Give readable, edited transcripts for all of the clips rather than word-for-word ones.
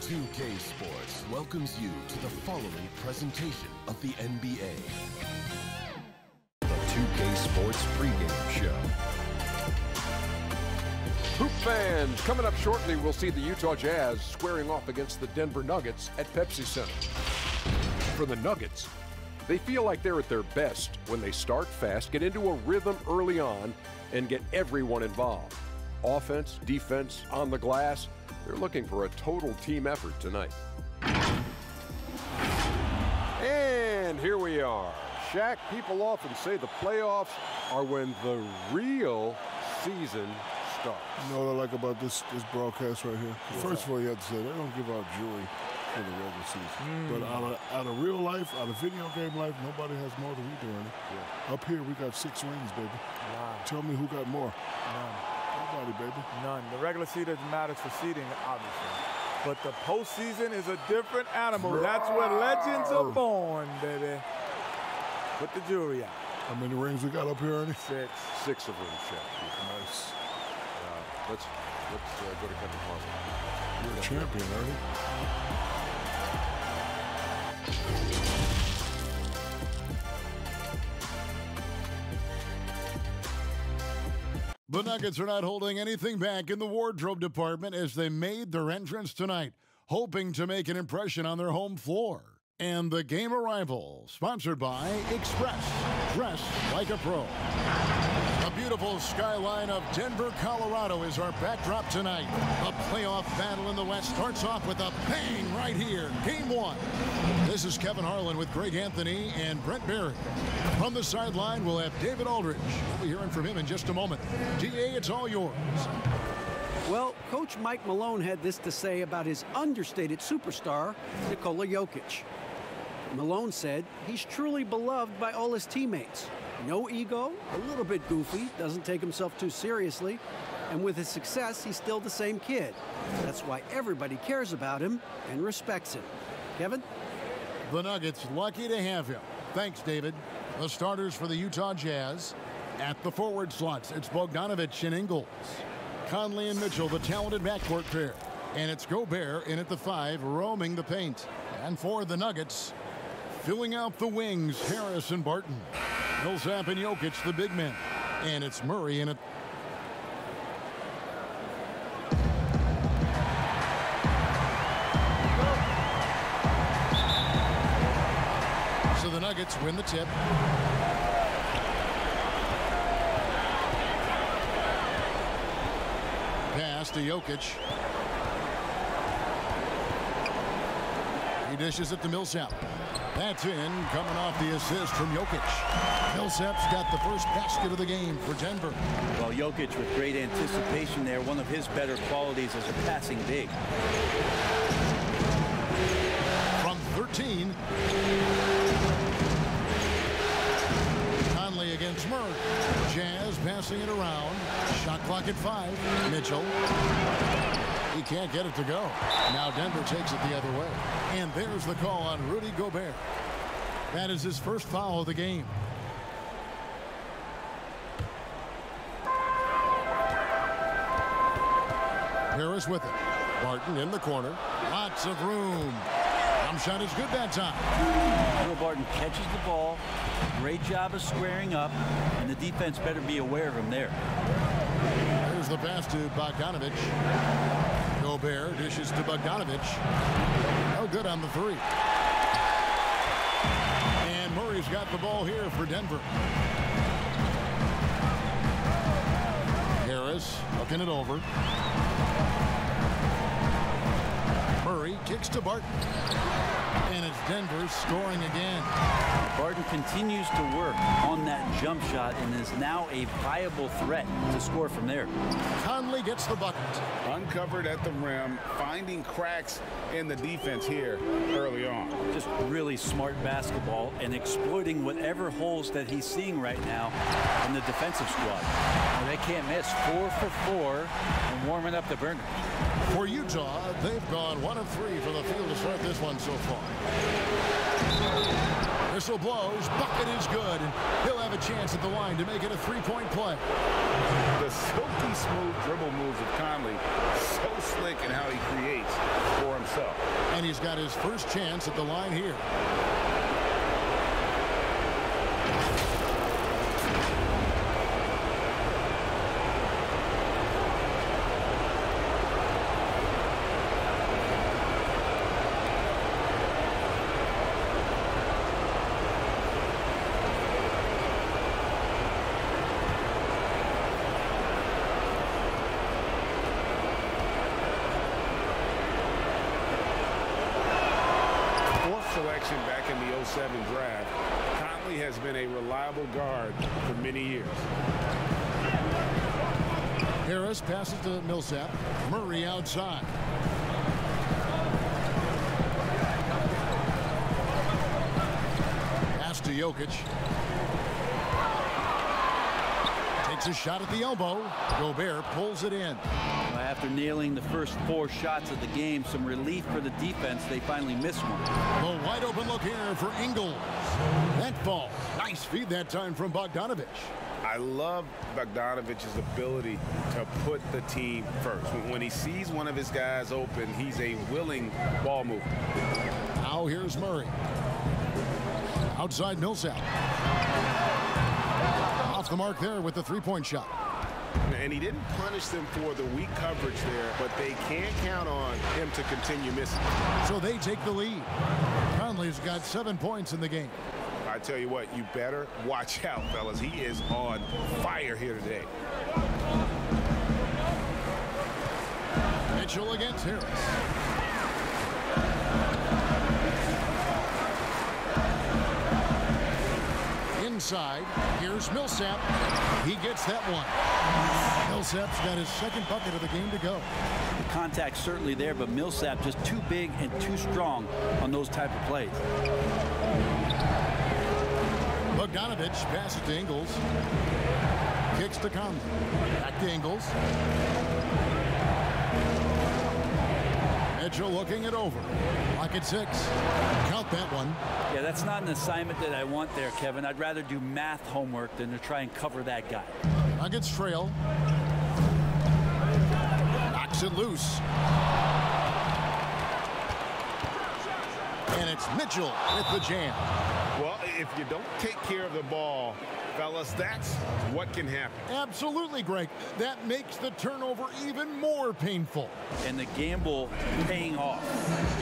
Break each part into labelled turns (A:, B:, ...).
A: 2K Sports welcomes you to the following presentation of the NBA. The 2K Sports pregame show.
B: Hoop fans, coming up shortly, we'll see the Utah Jazz squaring off against the Denver Nuggets at Pepsi Center. For the Nuggets, they feel like they're at their best when they start fast, get into a rhythm early on, and get everyone involved. Offense, defense, on the glass, they're looking for a total team effort tonight. And here we are. Shaq, people often say the playoffs are when the real season starts.
C: You know what I like about this broadcast right here? First of all, you have to say, they don't give out jewelry for the regular season. But out of real life, out of video game life, nobody has more than we do, Ernie. Yeah. Up here, we got 6 rings, baby.
D: Wow.
C: Tell me who got more.
D: None.
C: Nobody, baby.
D: None. The regular season matters for seeding, obviously. But the postseason is a different animal. That's where legends are born, baby. Put the jewelry out.
C: How many rings we got up here, Ernie?
D: 6.
B: 6 of them, Shaq.
C: Nice.
B: Let's go to Kevin Harlan.
C: You're a champion, Ernie.
E: The Nuggets are not holding anything back in the wardrobe department as they made their entrance tonight, hoping to make an impression on their home floor. And the game arrival, sponsored by Express. Dress like a pro. A beautiful skyline of Denver, Colorado is our backdrop tonight. The playoff battle in the West starts off with a bang right here. Game 1. This is Kevin Harlan with Greg Anthony and Brent Barry. From the sideline, we'll have David Aldridge. We'll be hearing from him in just a moment. DA, it's all yours.
F: Well, Coach Mike Malone had this to say about his understated superstar, Nikola Jokic. Malone said he's truly beloved by all his teammates. No ego, a little bit goofy, doesn't take himself too seriously, and with his success, he's still the same kid. That's why everybody cares about him and respects him. Kevin?
E: The Nuggets lucky to have him. Thanks, David. The starters for the Utah Jazz. At the forward slots, it's Bogdanovich and Ingles. Conley and Mitchell, the talented backcourt pair. And it's Gobert in at the 5, roaming the paint. And for the Nuggets, filling out the wings, Harris and Barton. Millsap and Jokic, the big men. And it's Murray in it. So the Nuggets win the tip. Pass to Jokic. He dishes it to Millsap. That's in, coming off the assist from Jokic. Millsap's got the first basket of the game for Denver.
G: Well, Jokic with great anticipation there, one of his better qualities as a passing big.
E: From 13. Conley against Murray. Jazz passing it around. Shot clock at 5. Mitchell. He can't get it to go. Now Denver takes it the other way. And there's the call on Rudy Gobert. That is his first foul of the game. Harris with it. Barton in the corner. Lots of room. Jump shot is good that time.
G: Will Barton catches the ball. Great job of squaring up. And the defense better be aware of him there.
E: There's the pass to Bogdanovich. Gobert dishes to Bogdanovich. No good on the 3. And Murray's got the ball here for Denver. Harris looking it over. Murray kicks to Barton. And it's Denver scoring again.
G: Barton continues to work on that jump shot and is now a viable threat to score from there.
E: Conley gets the bucket.
H: Uncovered at the rim, finding cracks in the defense here early on.
G: Just really smart basketball and exploiting whatever holes that he's seeing right now in the defensive squad.
I: Well, they can't miss. 4 for 4 and warming up the burner.
E: For Utah, they've gone 1 of 3 from the field to start this one so far. Whistle blows, bucket is good, and he'll have a chance at the line to make it a 3-point play.
H: The silky smooth dribble moves of Conley, so slick in how he creates for himself.
E: And he's got his first chance at the line here.
H: Selection back in the 07 draft, Conley has been a reliable guard for many years.
E: Harris passes to Millsap. Murray outside. Pass to Jokic. Takes a shot at the elbow. Gobert pulls it in.
G: After nailing the first 4 shots of the game, some relief for the defense. They finally missed one.
E: The wide open look here for Ingles. That falls. Nice feed that time from Bogdanovich.
H: I love Bogdanovich's ability to put the team first. When he sees one of his guys open, he's a willing ball mover.
E: Now here's Murray. Outside Millsap. Off the mark there with the 3-point shot.
H: And he didn't punish them for the weak coverage there, but they can't count on him to continue missing.
E: So they take the lead. Conley's got 7 points in the game.
H: I tell you what, you better watch out, fellas. He is on fire here today.
E: Mitchell against Harris. Inside, here's Millsap. He gets that one. Millsap's got his second bucket of the game to go.
G: The contact's certainly there, but Millsap just too big and too strong on those type of plays.
E: Bogdanovich passes to Ingles. Kicks to Conley. Back to Ingles. Mitchell looking it over. Lock at 6. Count that one.
G: Yeah, that's not an assignment that I want there, Kevin. I'd rather do math homework than to try and cover that guy.
E: Nuggets trail. Knocks it loose. And it's Mitchell with the jam.
H: Well, if you don't take care of the ball, fellas, that's what can happen.
E: Absolutely, Greg. That makes the turnover even more painful.
G: And the gamble paying off.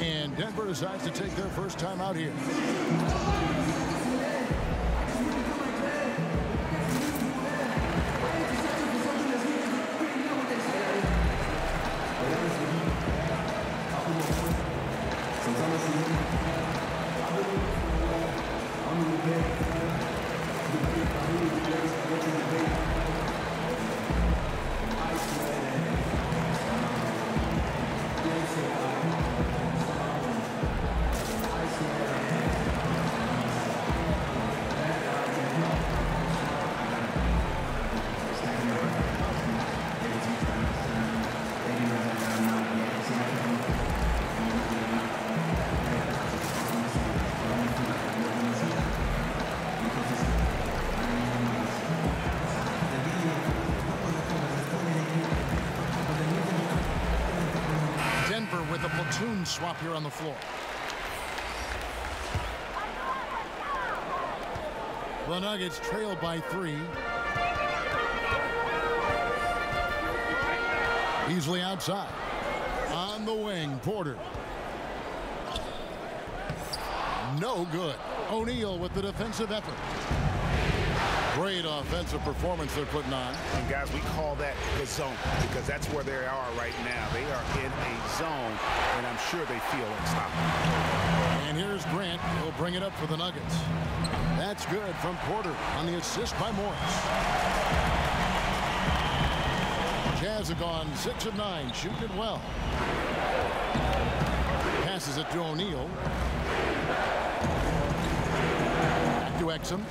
E: And Denver decides to take their first time out here. With a platoon swap here on the floor. The Nuggets trail by 3. Easily outside. On the wing, Porter. No good. O'Neal with the defensive effort. Great offensive performance they're putting on.
H: And guys, we call that the zone because that's where they are right now. They are in a zone, and I'm sure they feel unstoppable.
E: And here's Grant. He'll bring it up for the Nuggets. That's good from Porter on the assist by Morris. Jazz have gone 6 of 9, shooting it well. Passes it to O'Neal. Back to Exum.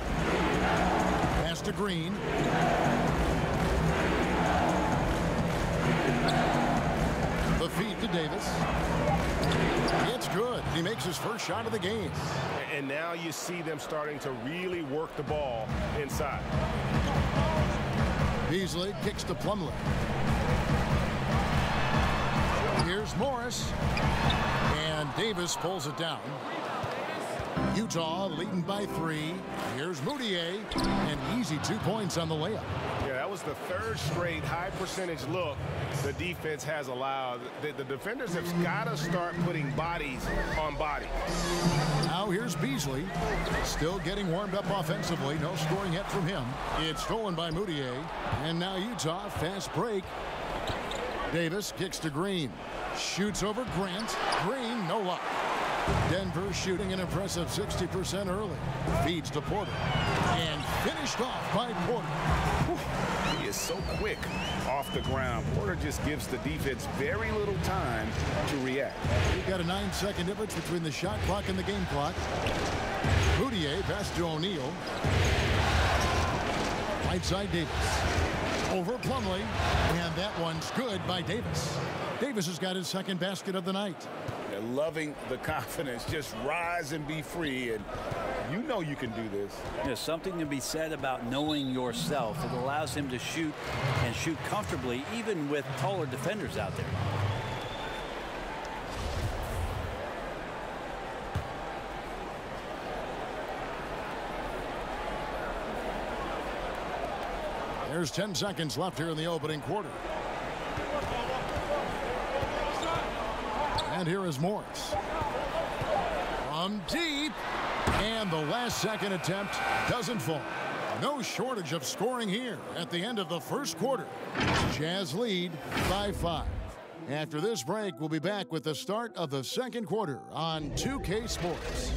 E: Pass to Green. The feed to Davis. It's good. He makes his first shot of the game.
H: And now you see them starting to really work the ball inside.
E: Beasley kicks to Plumlee. Here's Morris. And Davis pulls it down. Utah leading by 3. Here's Moutier. An easy 2 points on the layup.
H: Yeah, that was the third straight high percentage look the defense has allowed. The defenders have got to start putting bodies on bodies.
E: Now here's Beasley. Still getting warmed up offensively. No scoring yet from him. It's stolen by Moutier. And now Utah, fast break. Davis kicks to Green. Shoots over Grant. Green, no luck. Denver shooting an impressive 60% early. Feeds to Porter. And finished off by Porter.
H: Whew. He is so quick off the ground. Porter just gives the defense very little time to react.
E: We've got a 9-second difference between the shot clock and the game clock. Moutier pass to O'Neal. Right side Davis. Over Plumlee. And that one's good by Davis. Davis has got his second basket of the night.
H: They're loving the confidence. Just rise and be free. And you know you can do this.
G: There's something to be said about knowing yourself. It allows him to shoot and shoot comfortably, even with taller defenders out there.
E: There's 10 seconds left here in the opening quarter. And here is Morris. From deep. And the last second attempt doesn't fall. No shortage of scoring here at the end of the first quarter. Jazz lead by 5. After this break, we'll be back with the start of the second quarter on 2K Sports.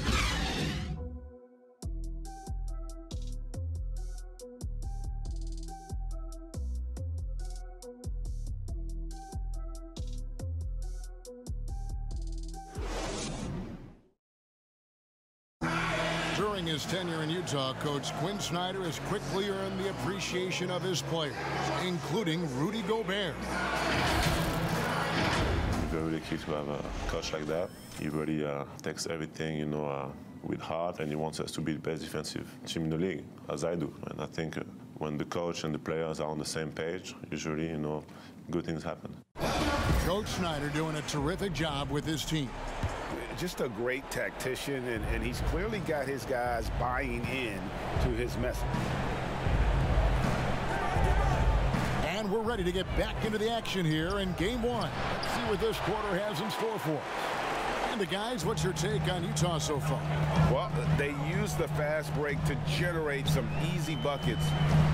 E: During his tenure in Utah, Coach Quinn Snyder has quickly earned the appreciation of his players, including Rudy Gobert.
I: We're really lucky to have a coach like that. He really takes everything, with heart, and he wants us to be the best defensive team in the league, as I do. And I think when the coach and the players are on the same page, usually, good things happen.
E: Coach Snyder doing a terrific job with his team.
H: Just a great tactician, and he's clearly got his guys buying in to his message.
E: And we're ready to get back into the action here in game 1. Let's see what this quarter has in store for us. And guys, what's your take on Utah so far?
H: Well, they used the fast break to generate some easy buckets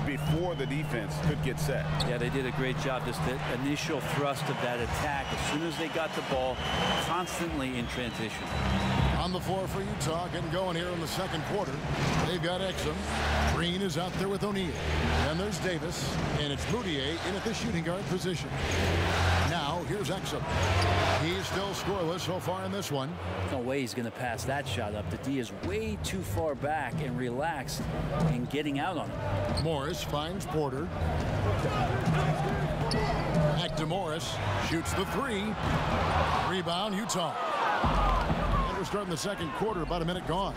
H: before the defense could get set.
G: Yeah, they did a great job. Just the initial thrust of that attack, as soon as they got the ball, constantly in transition.
E: On the floor for Utah, getting going here in the second quarter. They've got Exum. Green is out there with O'Neal. And there's Davis. And it's Moutier in at the shooting guard position. Now, here's Exum. He's still scoreless so far in this one.
G: No way he's going to pass that shot up. The D is way too far back and relaxed in getting out on him.
E: Morris finds Porter. Back to Morris. Shoots the 3. Rebound, Utah. And we're starting the second quarter, about a minute gone.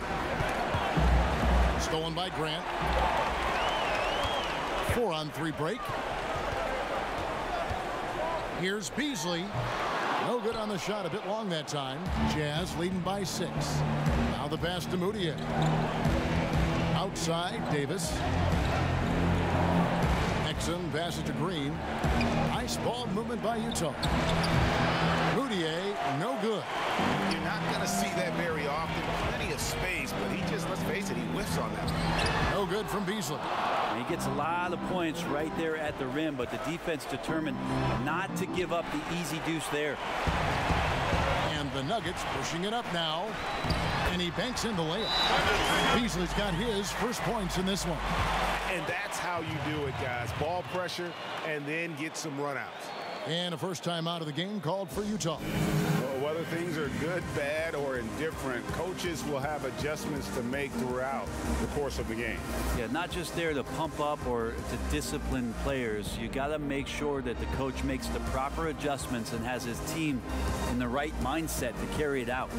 E: Stolen by Grant. 4-on-3 break. Here's Beasley. No good on the shot, a bit long that time. Jazz leading by 6. Now the pass to Moutier. Outside, Davis. Exum passes to Green. Nice ball movement by Utah. Moutier, no good.
H: You're not going to see that very often. Plenty of space, but he just, let's face it, he whiffs on that.
E: No good from Beasley.
G: He gets a lot of points right there at the rim, but the defense determined not to give up the easy deuce there.
E: And the Nuggets pushing it up now. And he banks in the layup. Beasley's got his first points in this one.
H: And that's how you do it, guys. Ball pressure and then get some runouts.
E: And a first time out of the game called for Utah.
H: Well, whether things are good, bad, or in different. Coaches will have adjustments to make throughout the course of the game.
G: Yeah, not just there to pump up or to discipline players. You got to make sure that the coach makes the proper adjustments and has his team in the right mindset to carry it out.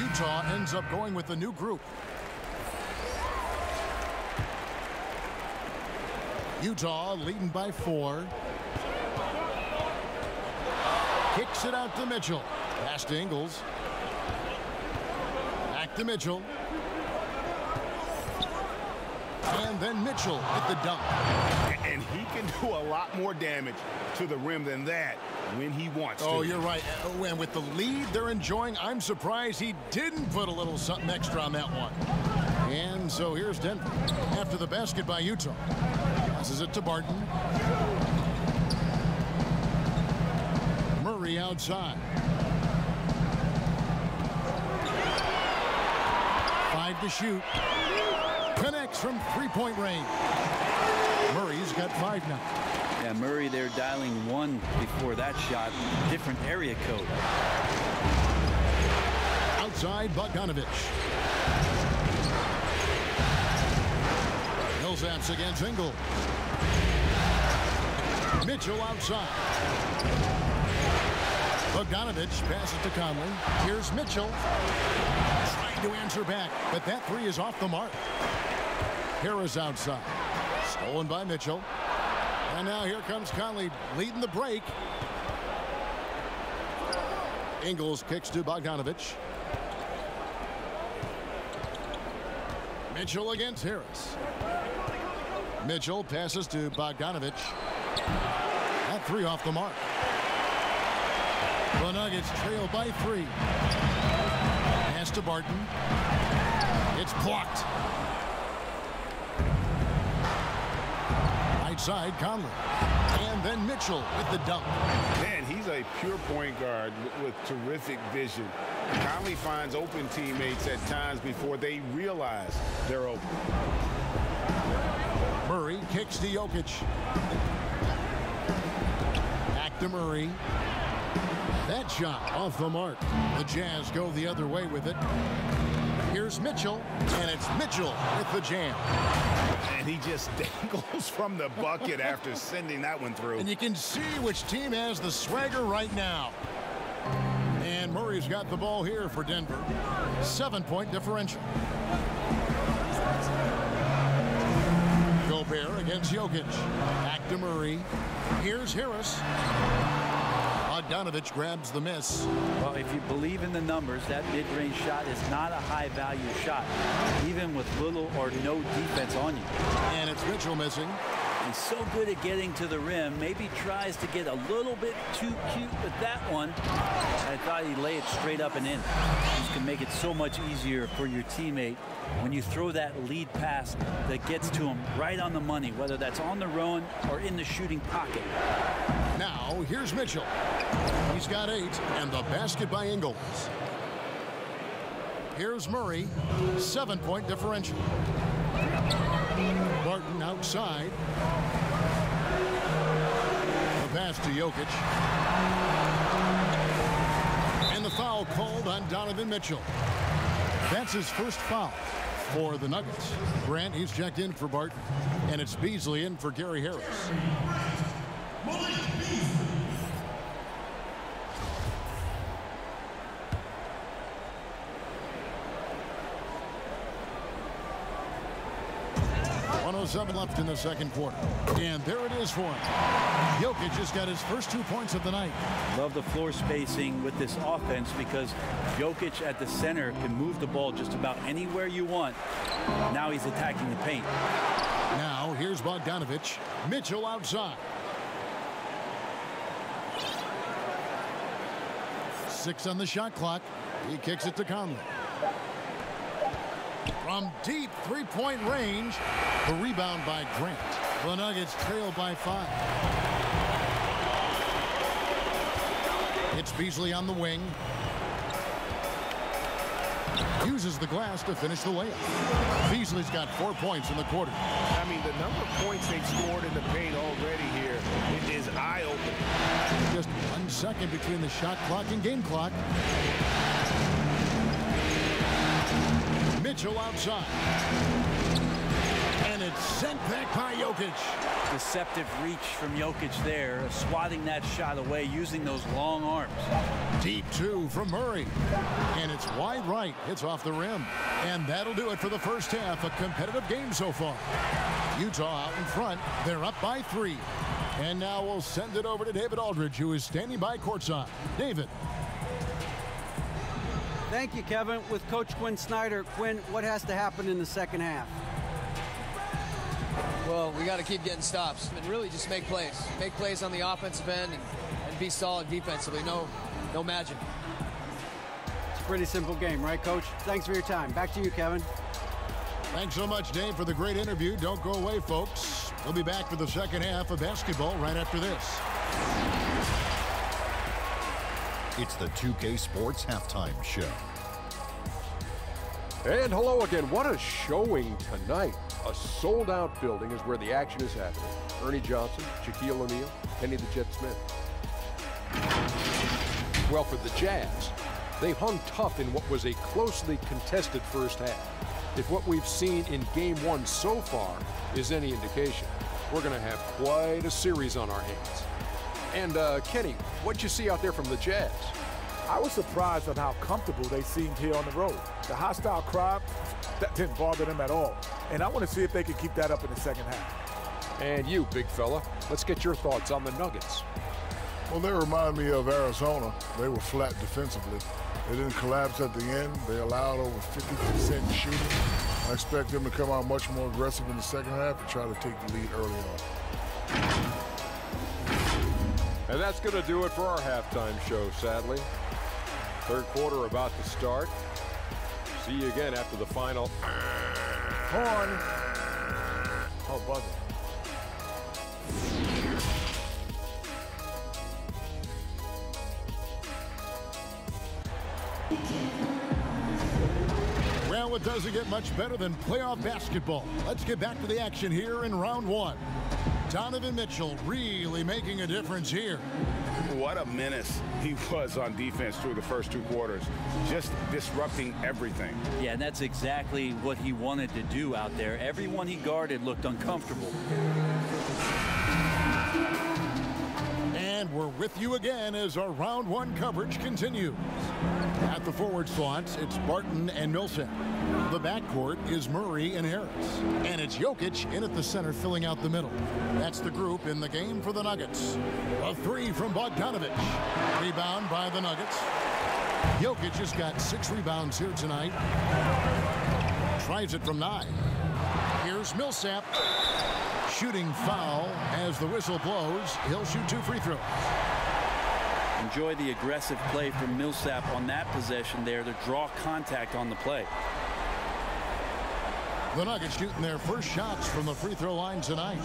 E: Utah ends up going with the new group. Utah leading by 4. Kicks it out to Mitchell. Pass to Ingles. Back to Mitchell. And then Mitchell at the dunk.
H: And he can do a lot more damage to the rim than that when he wants to.
E: Oh, you're right. And with the lead they're enjoying, I'm surprised he didn't put a little something extra on that one. And so here's Denver after the basket by Utah. Passes it to Barton. Murray outside. 5 to shoot. Connects from three-point range. Murray's got 5 now.
G: Yeah, Murray there dialing 1 before that shot. Different area code.
E: Outside, Bogdanovich. Millsaps against Ingles. Mitchell outside. Bogdanovich passes to Conley. Here's Mitchell. Trying to answer back, but that 3 is off the mark. Harris outside. Stolen by Mitchell. And now here comes Conley leading the break. Ingles kicks to Bogdanovich. Mitchell against Harris. Mitchell passes to Bogdanovich. That 3 off the mark. The Nuggets trail by 3. Pass to Barton. It's blocked. Right side, Conley. And then Mitchell with the dunk.
H: Man, he's a pure point guard with terrific vision. Conley finds open teammates at times before they realize they're open.
E: Murray kicks to Jokic. Back to Murray. That shot off the mark. The Jazz go the other way with it. Here's Mitchell, and it's Mitchell with the jam.
H: And he just dangles from the bucket after sending that one through.
E: And you can see which team has the swagger right now. And Murray's got the ball here for Denver. 7-point differential. Gobert against Jokic. Back to Murray. Here's Harris. Bogdanovich grabs the miss.
G: Well, if you believe in the numbers, that mid-range shot is not a high-value shot, even with little or no defense on you.
E: And it's Mitchell missing.
G: He's so good at getting to the rim. Maybe tries to get a little bit too cute with that one. I thought he'd lay it straight up and in. This can make it so much easier for your teammate when you throw that lead pass that gets to him right on the money, whether that's on the run or in the shooting pocket.
E: Now, here's Mitchell. He's got 8, and the basket by Ingles. Here's Murray, 7-point differential. Barton outside. The pass to Jokic. And the foul called on Donovan Mitchell. That's his first foul for the Nuggets. Grant, he's checked in for Barton. And it's Beasley in for Gary Harris. 1:07 left in the second quarter. And there it is for him. Jokic just got his first 2 points of the night.
G: Love the floor spacing with this offense because Jokic at the center can move the ball just about anywhere you want. Now he's attacking the paint.
E: Now here's Bogdanovich. Mitchell outside. 6 on the shot clock. He kicks it to Conley. From deep three-point range, the rebound by Grant. The Nuggets trail by 5. It's Beasley on the wing. Uses the glass to finish the layup. Beasley's got 4 points in the quarter.
H: I mean, the number of points they've scored in the paint already here, it is eye-opening.
E: Just 1 second between the shot clock and game clock. Mitchell outside. And it's sent back by Jokic.
G: Deceptive reach from Jokic there, swatting that shot away using those long arms.
E: Deep 2 from Murray. And it's wide right. It's off the rim. And that'll do it for the first half. A competitive game so far. Utah out in front. They're up by 3. And now we'll send it over to David Aldridge, who is standing by courtside. David.
F: Thank you, Kevin. With Coach Quinn Snyder. Quinn, what has to happen in the second half?
J: Well, we got to keep getting stops and really just make plays. Make plays on the offensive end and be solid defensively. No magic.
F: It's a pretty simple game, right, Coach? Thanks for your time. Back to you, Kevin.
E: Thanks so much, Dave, for the great interview. Don't go away, folks. We'll be back for the second half of basketball right after this.
A: It's the 2K Sports Halftime Show.
B: And hello again. What a showing tonight. A sold-out building is where the action is happening. Ernie Johnson, Shaquille O'Neal, Kenny the Jet Smith. Well, for the Jazz, they hung tough in what was a closely contested first half. If what we've seen in Game 1 so far is any indication, we're going to have quite a series on our hands. And, Kenny, what'd you see out there from the Jazz?
D: I was surprised on how comfortable they seemed here on the road. The hostile crowd, that didn't bother them at all. And I want to see if they can keep that up in the second half.
B: And you, big fella, let's get your thoughts on the Nuggets.
C: Well, they remind me of Arizona. They were flat defensively. They didn't collapse at the end. They allowed over 50% shooting. I expect them to come out much more aggressive in the second half and try to take the lead early on.
B: And that's going to do it for our halftime show, sadly. Third quarter about to start. See you again after the final.
D: Horn. Oh, buzzer.
E: Well, it doesn't get much better than playoff basketball. Let's get back to the action here in round 1. Donovan Mitchell really making a difference here.
H: What a menace he was on defense through the first 2 quarters. Just disrupting everything.
G: Yeah, and that's exactly what he wanted to do out there. Everyone he guarded looked uncomfortable.
E: And we're with you again as our round 1 coverage continues. At the forward slots, it's Barton and Millsap. The backcourt is Murray and Harris. And it's Jokic in at the center, filling out the middle. That's the group in the game for the Nuggets. A 3 from Bogdanovich. Rebound by the Nuggets. Jokic has got 6 rebounds here tonight. Tries it from 9. Here's Millsap. Shooting foul as the whistle blows. He'll shoot 2 free throws.
G: Enjoy the aggressive play from Millsap on that possession there to draw contact on the play.
E: The Nuggets shooting their first shots from the free throw line tonight.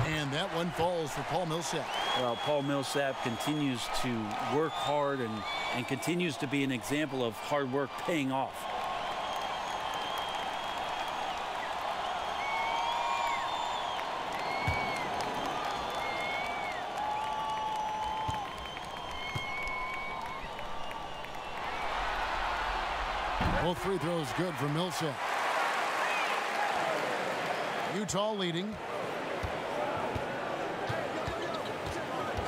E: And that one falls for Paul Millsap.
G: Well, Paul Millsap continues to work hard and continues to be an example of hard work paying off.
E: Both free throws good for Millsap. Utah leading.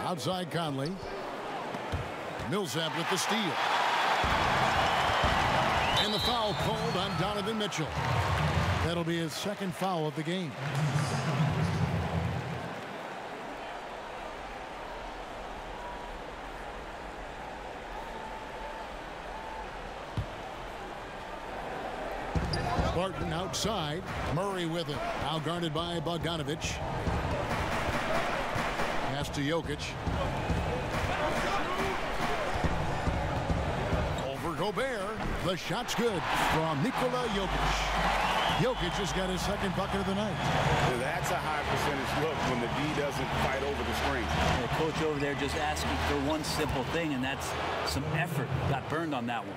E: Outside Conley. Millsap with the steal. And the foul called on Donovan Mitchell. That'll be his second foul of the game. Barton outside. Murray with it. Now guarded by Bogdanovich. Pass to Jokic. Over Gobert. The shot's good from Nikola Jokic. Jokic has got his second bucket of the night.
H: That's a high percentage look when the D doesn't fight over the screen.
G: The coach over there just asking for one simple thing, and that's some effort. Got burned on that one.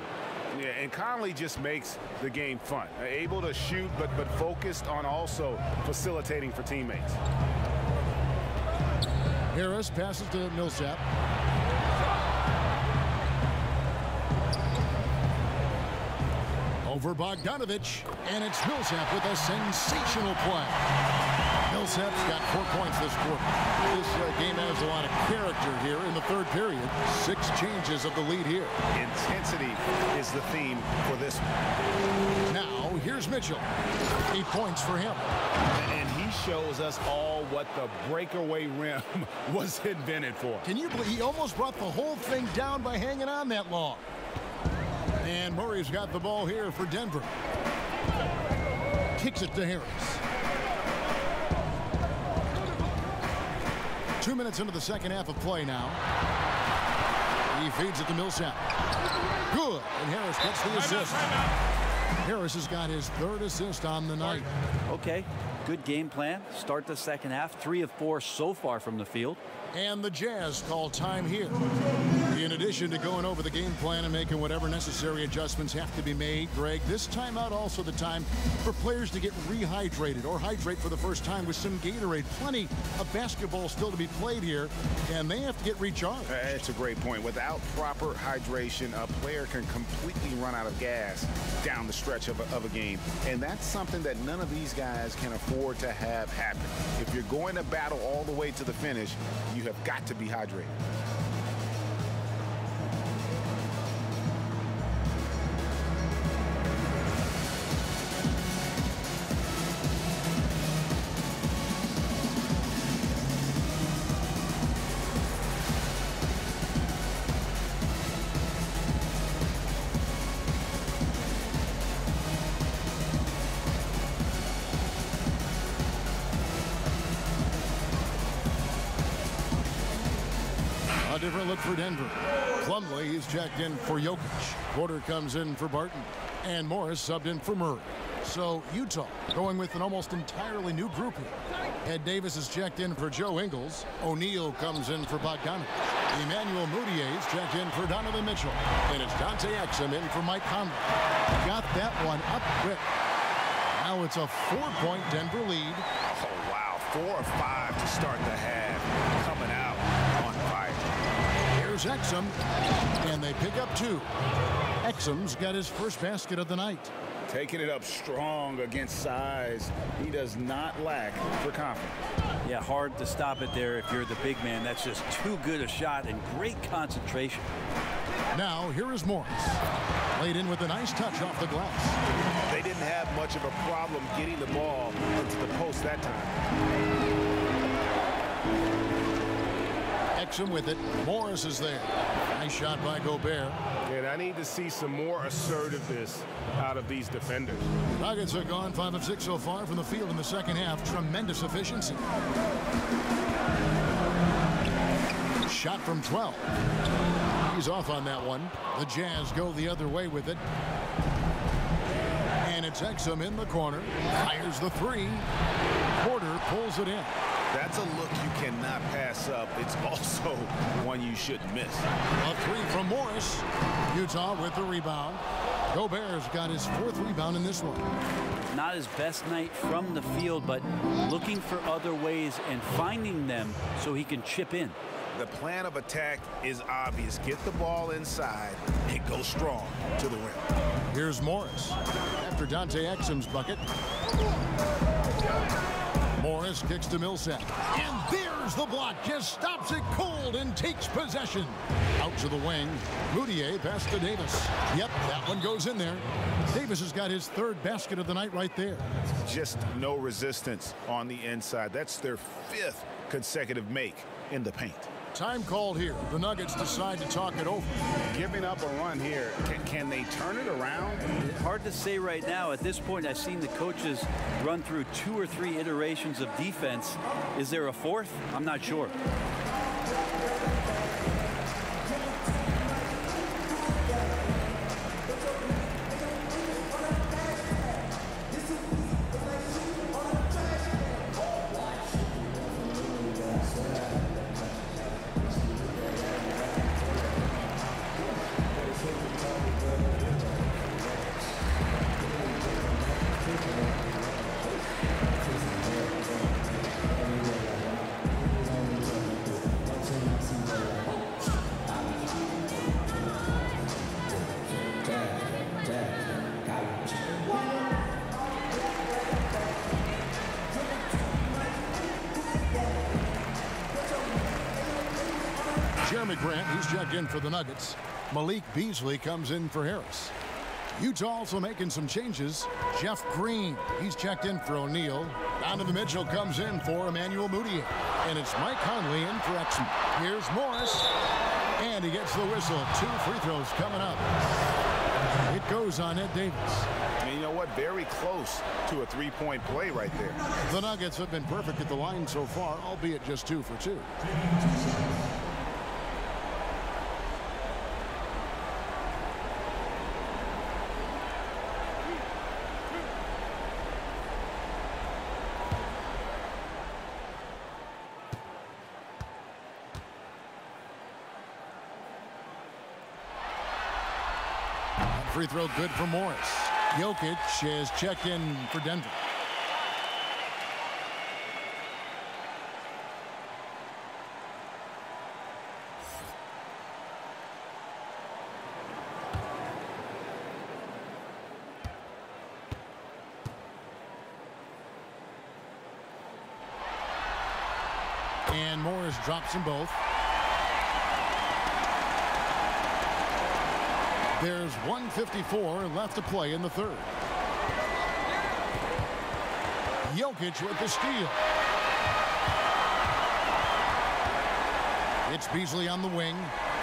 H: Yeah, and Conley just makes the game fun. Able to shoot, but focused on also facilitating for teammates.
E: Harris passes to Millsap. Over Bogdanovich, and it's Millsap with a sensational play. Millsap's got 4 points this quarter. This game has a lot of character here in the third period. 6 changes of the lead here.
H: Intensity is the theme for this one.
E: Now, here's Mitchell. 8 points for him.
H: And he shows us all what the breakaway rim was invented for.
E: Can you believe he almost brought the whole thing down by hanging on that long? And Murray's got the ball here for Denver. Kicks it to Harris. 2 minutes into the second half of play now. He feeds it to Millsap. Good. And Harris gets the assist. Harris has got his 3rd assist on the night.
G: Okay, good game plan. Start the second half. 3 of 4 so far from the field.
E: And the Jazz call time here. In addition to going over the game plan and making whatever necessary adjustments have to be made, Greg, this timeout also the time for players to get rehydrated or hydrate for the first time with some Gatorade. Plenty of basketball still to be played here, and they have to get recharged.
H: That's a great point. Without proper hydration, a player can completely run out of gas down the stretch of a game. And that's something that none of these guys can afford to have happen. If you're going to battle all the way to the finish, you have got to be hydrated.
E: A different look for Denver. Plumlee is checked in for Jokic. Porter comes in for Barton. And Morris subbed in for Murray. So Utah going with an almost entirely new group here. Ed Davis is checked in for Joe Ingles. O'Neal comes in for Bogdanovich. Emmanuel Mudiay is checked in for Donovan Mitchell. And it's Dante Exum in for Mike Conley. Got that one up quick. Now it's a 4-point Denver lead.
H: Oh, wow. 4 or 5 to start the half. Coming out on fire.
E: Here's Exum. And they pick up 2. Exum's got his first basket of the night.
H: Taking it up strong against size. He does not lack for confidence.
G: Yeah, hard to stop it there if you're the big man. That's just too good a shot and great concentration.
E: Now, here is Morris. Laid in with a nice touch off the glass.
H: They didn't have much of a problem getting the ball into the post that time.
E: Exum with it. Morris is there. Nice shot by Gobert.
H: And I need to see some more assertiveness out of these defenders.
E: Nuggets have gone 5 of 6 so far from the field in the second half. Tremendous efficiency. Shot from 12. He's off on that one. The Jazz go the other way with it. And it's Exum in the corner. Fires the 3. Porter pulls it in.
H: That's a look you cannot pass up. It's also one you shouldn't miss.
E: A 3 from Morris. Utah with the rebound. Gobert's got his 4th rebound in this one.
G: Not his best night from the field, but looking for other ways and finding them so he can chip in.
H: The plan of attack is obvious. Get the ball inside and go strong to the rim.
E: Here's Morris. After Dante Exum's bucket. Morris kicks to Millsap. And there's the block. Just stops it cold and takes possession. Out to the wing. Moutier pass to Davis. Yep, that one goes in there. Davis has got his third basket of the night right there.
H: Just no resistance on the inside. That's their 5th consecutive make in the paint.
E: Time called here. The Nuggets decide to talk it over.
H: Giving up a run here. Can they turn it around?
G: It's hard to say right now. At this point, I've seen the coaches run through 2 or 3 iterations of defense. Is there a 4th? I'm not sure.
E: Jeremy Grant, he's checked in for the Nuggets. Malik Beasley comes in for Harris. Utah also making some changes. Jeff Green, he's checked in for O'Neal. Donovan Mitchell comes in for Emmanuel Moutier. And it's Mike Conley in for Exum. Here's Morris. And he gets the whistle. 2 free throws coming up. It goes on Ed Davis.
H: And you know what? Very close to a 3-point play right there.
E: The Nuggets have been perfect at the line so far, albeit just 2 for 2. Free throw good for Morris. Jokic has checked in for Denver. And Morris drops them both. There's 1:54 left to play in the third. Jokic with the steal. It's Beasley on the wing,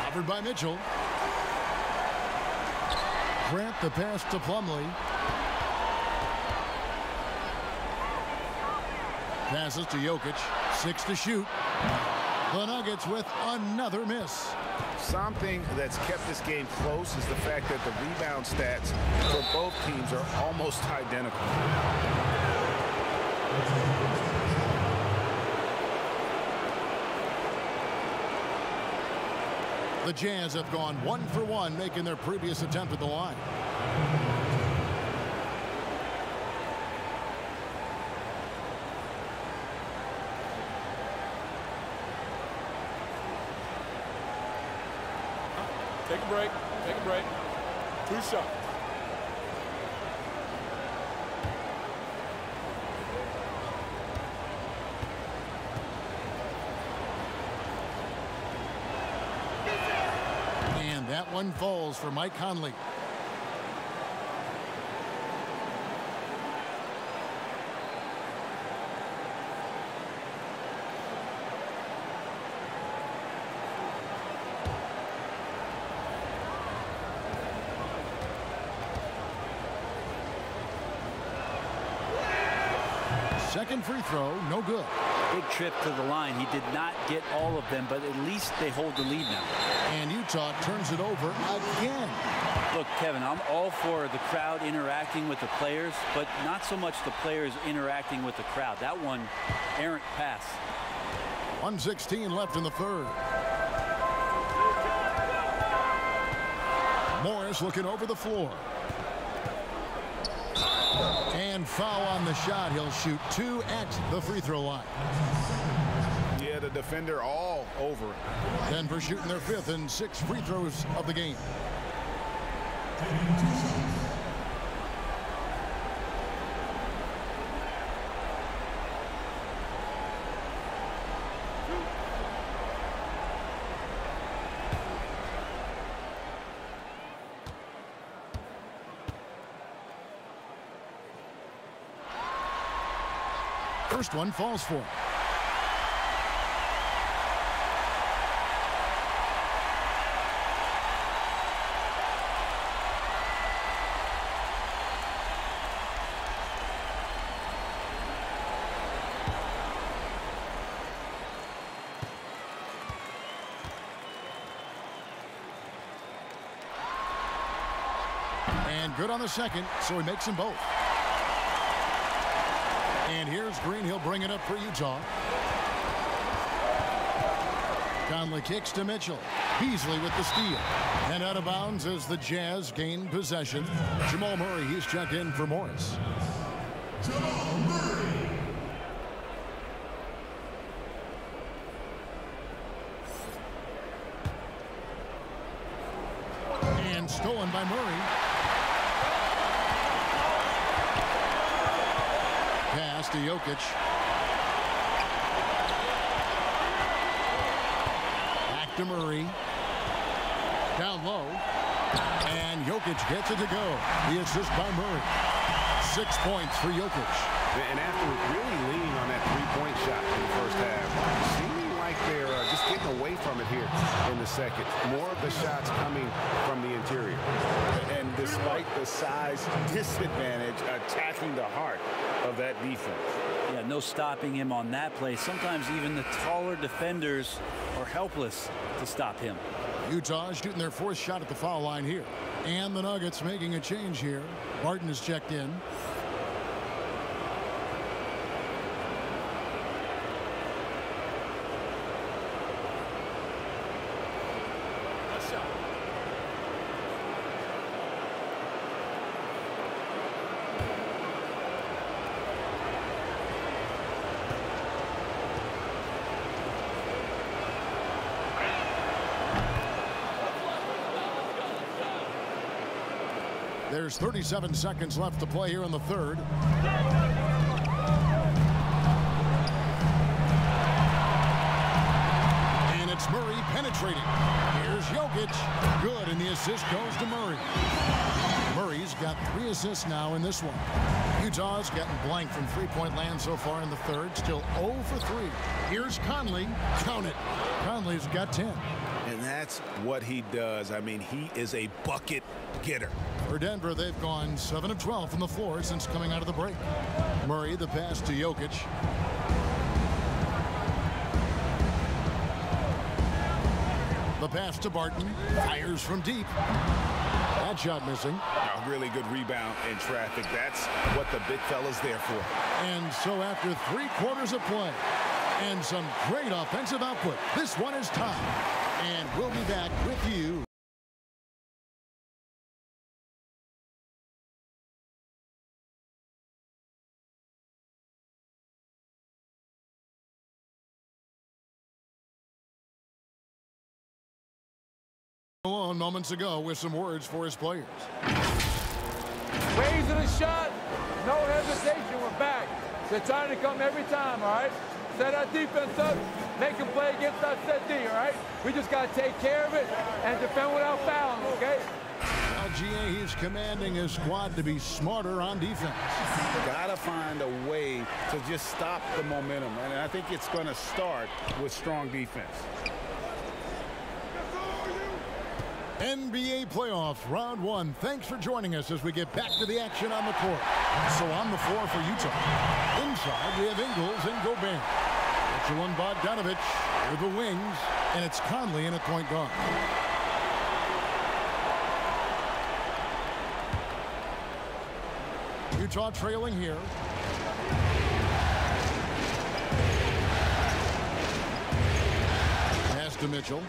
E: covered by Mitchell. Grant the pass to Plumlee. Passes to Jokic, 6 to shoot. The Nuggets with another miss.
H: Something that's kept this game close is the fact that the rebound stats for both teams are almost identical.
E: The Jazz have gone 1 for 1, making their previous attempt at the line.
D: Take a break. Take a break. 2 shots.
E: And that one falls for Mike Conley. Second free throw, no good.
G: Big trip to the line. He did not get all of them, but at least they hold the lead now.
E: And Utah turns it over again.
G: Look, Kevin, I'm all for the crowd interacting with the players, but not so much the players interacting with the crowd. That one, errant pass.
E: 1:16 left in the third. Morris looking over the floor. And foul on the shot. He'll shoot 2 at the free throw line.
H: Yeah, the defender all over it.
E: Denver shooting their 5th and 6th free throws of the game. First one falls for him. And good on the second, so he makes them both. And here's Green. He'll bring it up for Utah. Conley kicks to Mitchell. Beasley with the steal. And out of bounds as the Jazz gain possession. Jamal Murray, he's checked in for Morris.
A: Jamal Murray.
E: And stolen by Murray. Pass to Jokic. Back to Murray. Down low. And Jokic gets it to go. The assist by Murray. 6 points for Jokic.
H: And after really leaning on that three-point shot in the first half, seeming like they're just getting away from it here in the second. More of the shots coming from the interior. And despite the size disadvantage, attacking the heart of that defense.
G: Yeah, no stopping him on that play. Sometimes even the taller defenders are helpless to stop him.
E: Utah shooting their fourth shot at the foul line here. And the Nuggets making a change here. Martin is checked in. There's 37 seconds left to play here in the third. And it's Murray penetrating. Here's Jokic. Good, and the assist goes to Murray. Murray's got 3 assists now in this one. Utah's gotten blank from three-point land so far in the third. Still 0 for 3. Here's Conley. Count it. Conley's got 10.
H: And that's what he does. I mean, he is a bucket getter.
E: For Denver, they've gone 7 of 12 from the floor since coming out of the break. Murray, the pass to Jokic. The pass to Barton. Fires from deep. That shot missing.
H: A really good rebound in traffic. That's what the big fella's there for.
E: And so after 3 quarters of play and some great offensive output, this one is tied. And we'll be back with you. On moments ago with some words for his players.
D: Raising the shot, no hesitation, we're back. They're trying to come every time, all right? Set our defense up, make them play against our set D, all right? We just got to take care of it and defend without fouling, okay?
E: LGA, he's commanding his squad to be smarter on defense.
H: Got to find a way to just stop the momentum, and I think it's going to start with strong defense.
E: NBA playoffs, round 1. Thanks for joining us as we get back to the action on the court. So on the floor for Utah. Inside, we have Ingles and Gobert. Mitchell and Bogdanovich with the wings, and it's Conley in at point guard. Utah trailing here. Pass to Mitchell.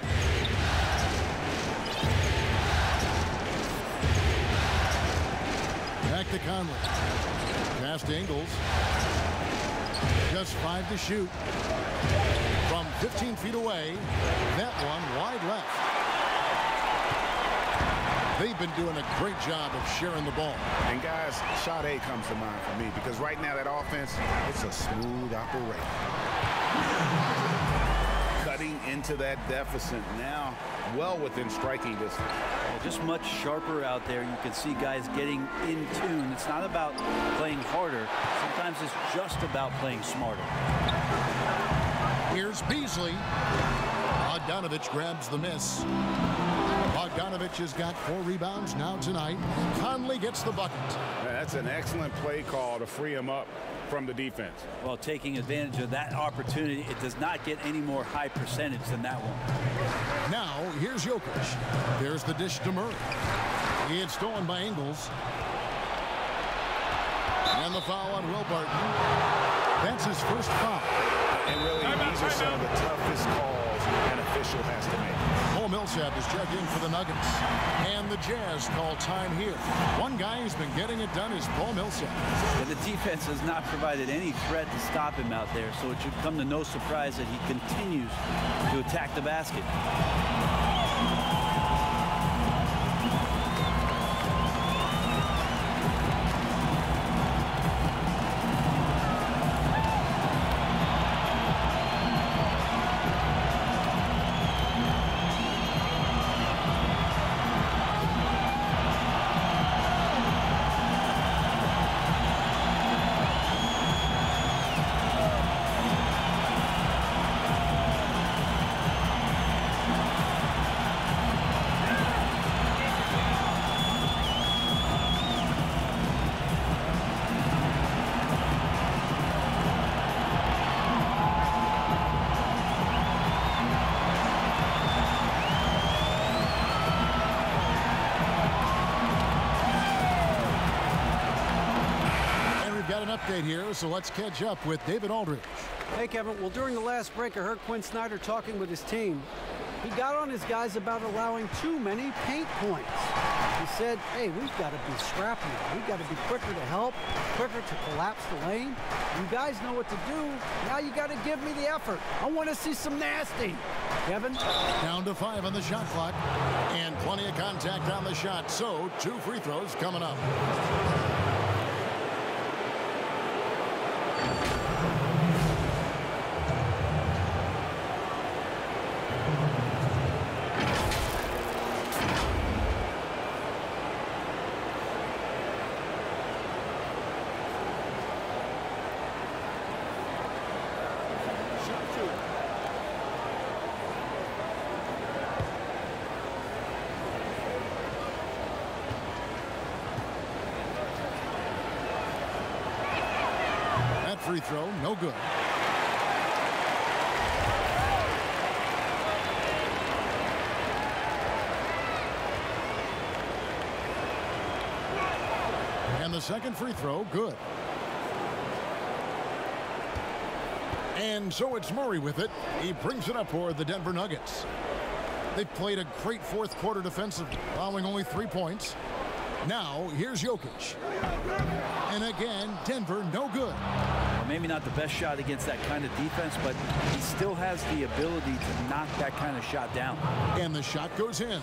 E: Back to Conley. Pass to Ingles. Just 5 to shoot. From 15 feet away. That one wide left. They've been doing a great job of sharing the ball.
H: And guys, shot A comes to mind for me because right now that offense, it's a smooth operation. Cutting into that deficit now, well within striking distance.
E: Well,
G: just much sharper out there. You can see guys getting in tune. It's not about playing harder. Sometimes it's just about playing smarter.
E: Here's Beasley. Bogdanovich grabs the miss. Bogdanovich has got 4 rebounds now tonight. Conley gets the bucket.
H: That's an excellent play call to free him up from the defense. Well,
G: taking advantage of that opportunity, it does not get any more high percentage than that one.
E: Now, here's Jokic. There's the dish to Murray. He had stolen by Ingles. And the foul on Will Barton. That's his first foul.
H: And really, these are some of the toughest calls an official has to make.
E: Paul Millsap is checking in for the Nuggets. And the Jazz call time here. One guy who's been getting it done is Paul Millsap.
G: And the defense has not provided any threat to stop him out there, so it should come to no surprise that he continues to attack the basket.
E: Update here, so let's catch up with David Aldridge.
F: Hey, Kevin. Well, during the last break, I heard Quinn Snyder talking with his team. He got on his guys about allowing too many paint points. He said, hey, we've got to be scrappier. We've got to be quicker to help, quicker to collapse the lane. You guys know what to do. Now you got to give me the effort. I want to see some nasty. Kevin?
E: Down to 5 on the shot clock, and plenty of contact on the shot, so 2 free throws coming up. Free throw, no good. And the second free throw, good. And so it's Murray with it. He brings it up for the Denver Nuggets. They played a great fourth quarter defensively, allowing only 3 points. Now, here's Jokic. And again, Denver, no good.
G: Well, maybe not the best shot against that kind of defense, but he still has the ability to knock that kind of shot down.
E: And the shot goes in.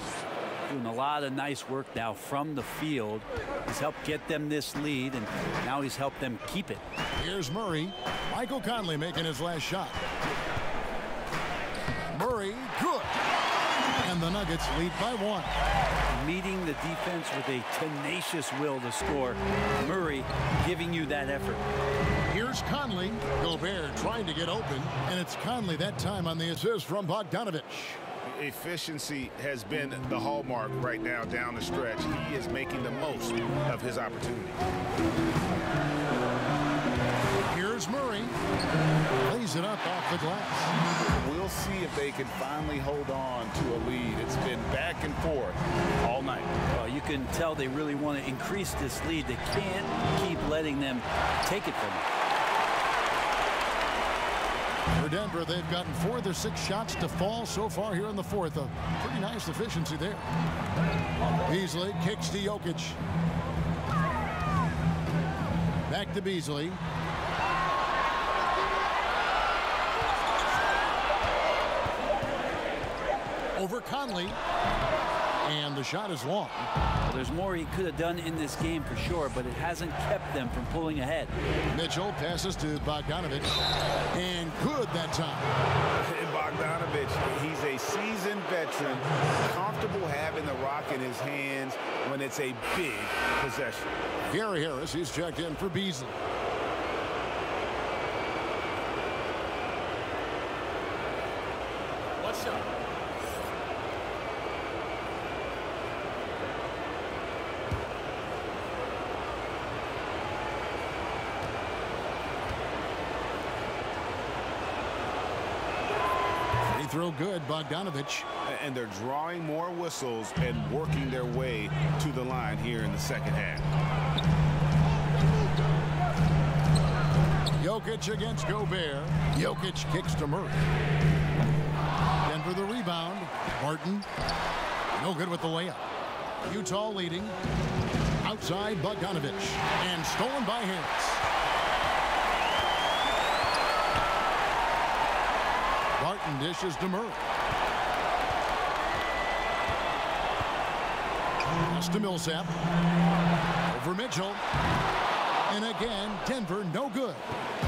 G: Doing a lot of nice work now from the field. He's helped get them this lead, and now he's helped them keep it.
E: Here's Murray. Michael Conley making his last shot. Murray, good. And the Nuggets lead by 1.
G: Meeting the defense with a tenacious will to score. Murray giving you that effort.
E: Here's Conley. Gobert trying to get open, and it's Conley that time on the assist from Bogdanovich.
H: Efficiency has been the hallmark right now down the stretch. He is making the most of his opportunity.
E: Here's Murray. Lays it up off the glass.
H: We'll see if they can finally hold on to a lead. It's been back and forth all night.
G: Well, you can tell they really want to increase this lead. They can't keep letting them take it from them.
E: For Denver, they've gotten 4 of their 6 shots to fall so far here in the fourth. A pretty nice efficiency there. Beasley kicks to Jokic. Back to Beasley. Over Conley. And the shot is long.
G: Well, there's more he could have done in this game for sure, but it hasn't kept them from pulling ahead.
E: Mitchell passes to Bogdanovich. And good that time.
H: Bogdanovich, he's a seasoned veteran, comfortable having the rock in his hands when it's a big possession.
E: Gary Harris, he's checked in for Beasley.
K: What's up?
E: Free throw good, Bogdanovich.
H: And they're drawing more whistles and working their way to the line here in the second half.
E: Jokic against Gobert. Jokic kicks to Murray. Denver the rebound. Martin. No good with the layup. Utah leading. Outside Bogdanovich. And stolen by Harris. Barton dishes to Murray. Pass to Millsap. Over Mitchell. And again, Denver no good.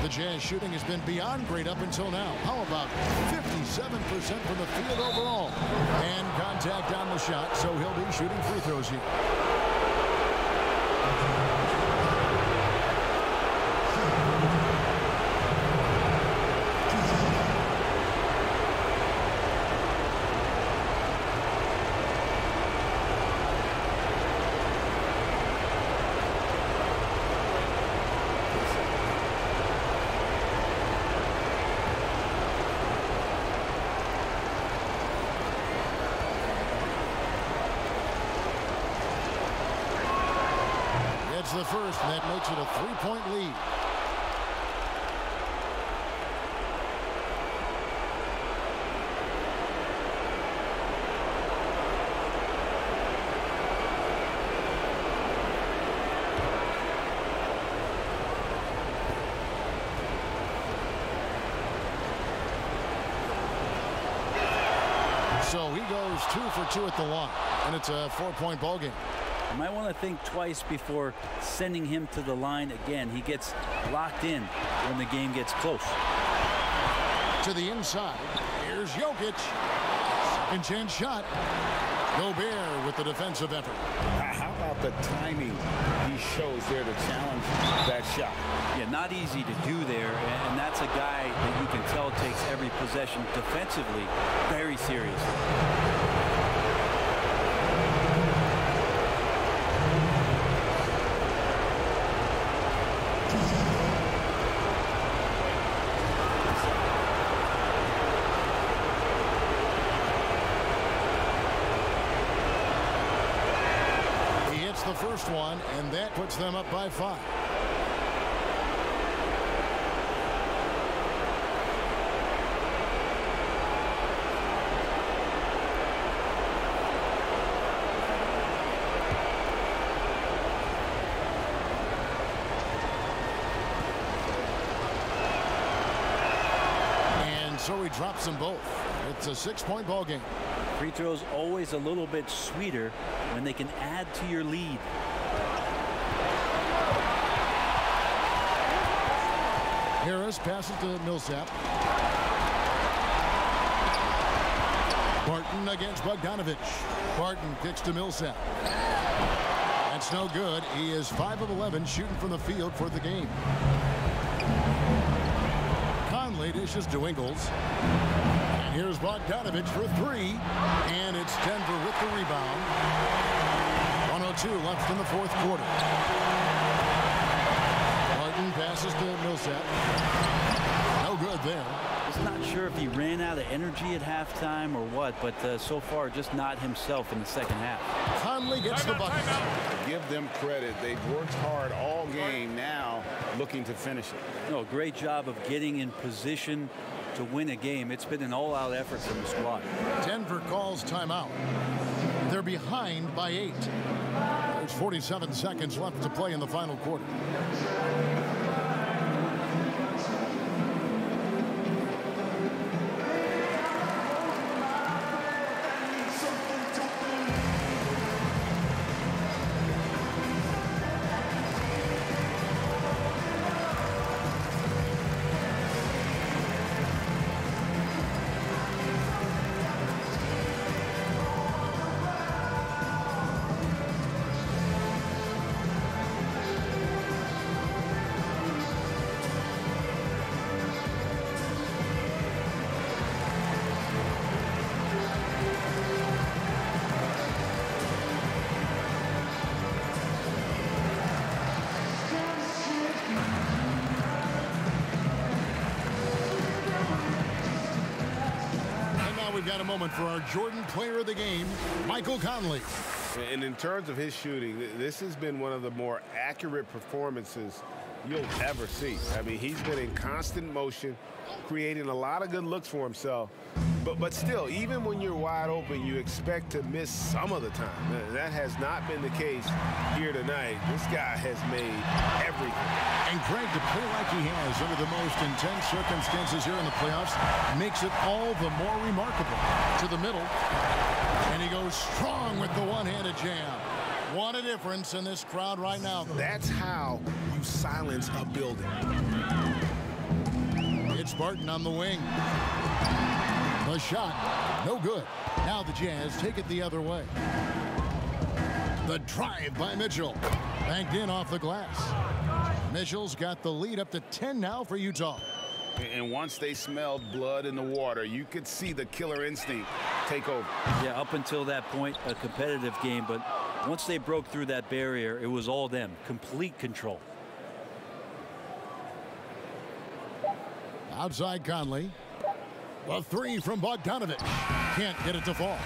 E: The Jazz shooting has been beyond great up until now. How about 57% from the field overall? And contact on the shot, so he'll be shooting free throws here. The first, and that makes it a three-point lead. So he goes 2 for 2 at the line, and it's a 4-point ball game.
G: You might want to think twice before sending him to the line again. He gets locked in when the game gets close.
E: To the inside. Here's Jokic. Second chance shot. Gobert with the defensive effort.
H: How about the timing he shows there to challenge that shot?
G: Yeah, not easy to do there, and that's a guy that you can tell takes every possession defensively very seriously.
E: The first one, and that puts them up by 5. And so he drops them both. It's a 6-point ball game.
G: Free throws always a little bit sweeter when they can add to your lead.
E: Harris passes to Millsap. Barton against Bogdanovich. Barton kicks to Millsap. That's no good. He is 5 of 11 shooting from the field for the game. Conley dishes to Ingles. And here's Bogdanovich for 3. And it's Denver with the rebound. 1:02 left in the fourth quarter. Barton passes to Millsap. No good there.
G: Just not sure if he ran out of energy at halftime or what, but so far just not himself in the second half.
E: Conley gets the bucket.
H: Give them credit. They've worked hard all game, now looking to finish it.
G: No, great job of getting in position to win a game. It's been an all-out effort from the squad.
E: Denver calls timeout. They're behind by 8. There's 47 seconds left to play in the final quarter. got a moment for our Jordan Player of the Game, Michael Conley.
K: And in terms of his shooting, this has been one of the more accurate performances you'll ever see. I mean, he's been in constant motion, creating a lot of good looks for himself. But still, even when you're wide open, you expect to miss some of the time. That has not been the case here tonight. This guy has made everything.
E: And Craig, to play like he has under the most intense circumstances here in the playoffs makes it all the more remarkable. To the middle, and he goes strong with the one-handed jam. What a difference in this crowd right now.
K: That's how you silence a building.
E: It's Barton on the wing. The shot, no good. Now the Jazz take it the other way. The drive by Mitchell. Banked in off the glass. Mitchell's got the lead up to 10 now for Utah.
H: And once they smelled blood in the water, you could see the killer instinct take over.
G: Yeah, up until that point, a competitive game, but once they broke through that barrier, it was all them. Complete control.
E: Outside Conley. A three from Bogdanovich. Can't get it to fall.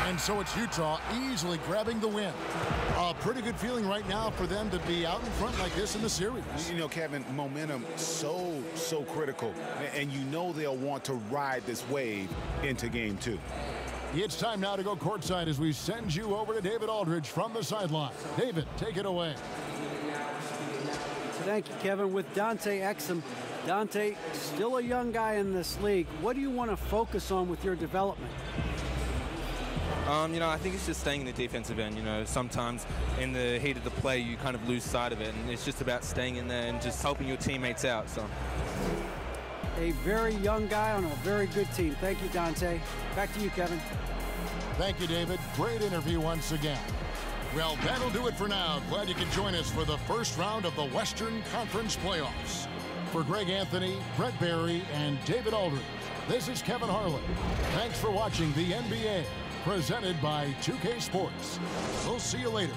E: And so it's Utah easily grabbing the win. A pretty good feeling right now for them to be out in front like this in the series.
H: You know, Kevin, momentum so critical. And you know they'll want to ride this wave into game 2.
E: It's time now to go courtside as we send you over to David Aldridge from the sideline. David, take it away.
F: Thank you, Kevin. With Dante Exum. Dante, still a young guy in this league. What do you want to focus on with your development?
L: You know, I think it's just staying in the defensive end. You know, sometimes in the heat of the play, you kind of lose sight of it, and it's just about staying in there and just helping your teammates out. So,
F: a very young guy on a very good team. Thank you, Dante. Back to you, Kevin.
E: Thank you, David. Great interview once again. Well, that'll do it for now. Glad you could join us for the first round of the Western Conference Playoffs. For Greg Anthony, Brett Barry, and David Aldridge, this is Kevin Harlan. Thanks for watching the NBA, presented by 2K Sports. We'll see you later.